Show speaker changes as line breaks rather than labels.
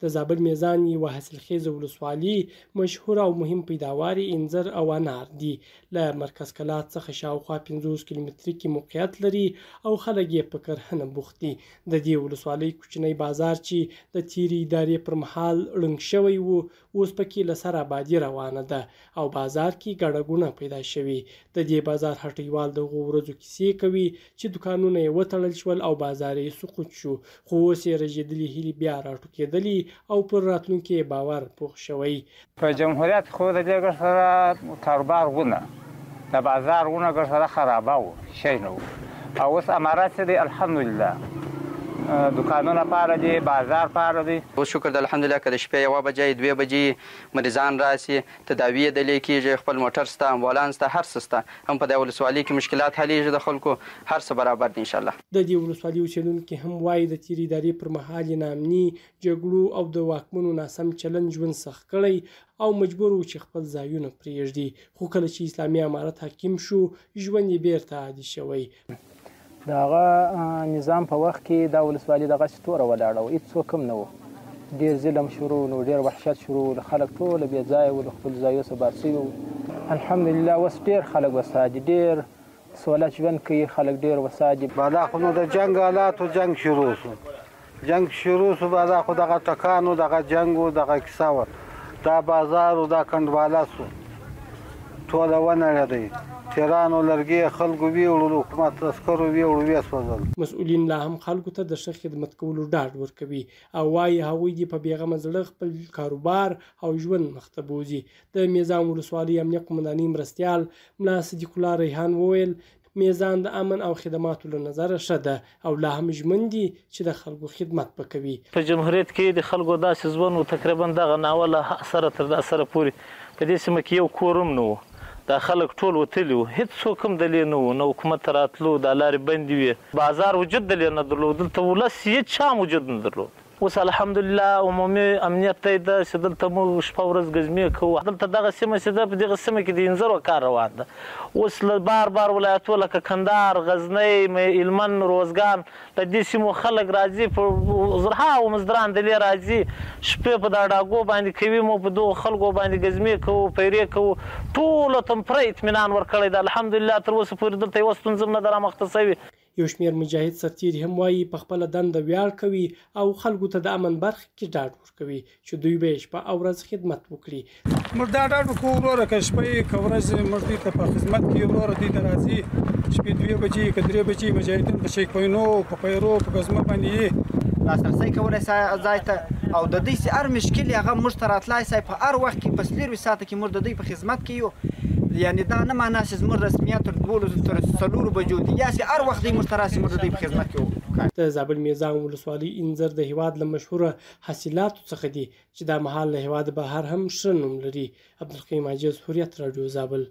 د زابل میزان یوه حاصلخیزه ولسوالي مشهور او مهم پیداوار انځر او انار دي. له مرکز کلات څخه شاوخوا 50 کیلومتري کې موقعیت لري او خلک یې په کرهنه بوخت دي. د دې ولسوالۍ کوچنی بازار چې د تیرې ادارې پر مهال ړنګ شوی و، اوس پکې له سره آبادي روانه ده او بازار کې ګڼه ګوڼه پیدا شوې. د دې بازار هټیوال د هغو ورځو کیسې کوي چې دوکانونه یې وتړل شول او بازار یې سقوط شو، خو اوس یې رژېدلې هیلې بیا راټوکېدلې او پر راتلونکي باور پوخ شوی.
په جمهوریت خو د دې ګټ سره کاروبار ونه د بازار ونه ګټ سره خرابه و، شی نه و. او اوس امارات دی الحمدلله دکانونه پاره دي، بازار پاره دي.
اوس شکر د الحمدلله که د شپې 1 بجې 2 بجې مریضان راسي، تداوی یې دلې کېږي، خپل موټر شته، امبولانس شته، هر څه شته. هم په دې ولسوالۍ کې مشکلات حلېږي د خلکو، هر څه برابر دي انشاءالله.
د دې ولسوالۍ اوسېدونکي هم وایي د تېرې ادارې پر مهال یې ناامني، جګړو او د واکمنو ناسم چلند ژوند سخت کړی او مجبور و چې خپل ځایونه پرېږدي. خو کله چې اسلامي امارت حاکم شو، ژوند یې بیرته عادي شوی.
د هغه نظام په وخت کې دا ولسوالي دغسې توره ولاړه وه، هېڅوک هم نه و. ډېر ظلم شروع نو ډېر وحشت شروع، خلک ټوله بې ځایه و، له خپلو ځایو څخه بار شوي وو. الحمدلله اوس ډېر خلک وسا دي، ډېر سهولت ژوند کوي، خلک ډېر وسا دي.
بالا خو نو د جنګ حالاتو جنګ شروع شو، جنګ شروع شو، بالا خو دغه ټکان و، دغه جنګ و، دغه کیسه وه. دا بازار و، دا کنډواله شو، ټوله ونړېدی. تیرانو لرګي خلکو ویوړل، حکومت عسکرو ویوړل، ویې سوځل.
مسؤلین لا هم خلکو ته د ښه خدمت کولو ډاډ ورکوي او وایي هغوی دې په بېغمه زړه خپل کاروبار او ژوند مخته بوځي. د میزان ولسوالۍ امنیه قومندانۍ مرستیال ملا صدیق الله ریحان وویل میزان د امن او خدماتو له نظره ښه ده او لا هم ژمن دي چې د خلکو خدمت به کوي.
په جمهوریت کې د خلکو داسې ژوند و، تقریبا دغه ناوله سره تر دا سره پورې په دې سیمه کې یو کور هم نه و. دا خلک ټول وتلي وو، هېڅوک هم دلې نه وو، نه حکومت ته راتلو، دا لارې بندې وې، بازار وجود دلې نه درلود، دلته ولس هېڅ چا وجود نه درلود. اوس الحمدلله عمومي امنیت دی ده چې دلته موږ شپه ورځ ګزمې کوو. دلته دغه سیمه چې ده په دغه سیمه کې د انځرو کار روان ده. اوس له بار ولایتو لکه کندهار، غزنی، هلمند، روزګان له دې سیمو خلک راځي، په زرهاوو مزدران دلې راځي، شپې په دا ډاګو باندې کوي، مو په دغو خلکو باندې ګزمې کوو، پیرې کوو، ټولو ته پوره اطمینان ورکړی ده. الحمدلله تر اوسه پورې دلته یوه ستونزه هم نه ده رامخته شوې.
یو شمېر مجاهد سرتېري هم وایي په خپله دنده ویاړ کوي او خلکو ته د امن برخه کې ډاډ ورکوي چې دوی به یې شپه او ورځ خدمت وکړي.
موږ دا ډاډ ورکوو وروره که شپه یې که ورځ موږ دوی ته په خدمت کې یو وروره دوی ته راځي. شپې 2 بجې که 3 بجې مجاهدین په چیک پوینو، په پیرو، په ګزمه باندې یې
لاسرسی کولی سي ځای ته، او د دوی چې هر مشکل یې هغه موږ ته راتلی سي په هر وخت کې په 24 ساعته کې موږ د دوی په خدمت کې یو. یعنی دا نه معنا چې زموږ رسمیات تر 12 تر 4 بجو دي، یا چې هر وخت دوی موږ ته راسي موږ د دوی په خدمت کې یو.
د زابل میزان ولسوالۍ انځر د هېواد له مشهوره حاصلاتو څخه دي چې دا مهال له هېواده بهر هم ښه نوم لري. عبدالقیم عاجز، هوریت راډیو، زابل.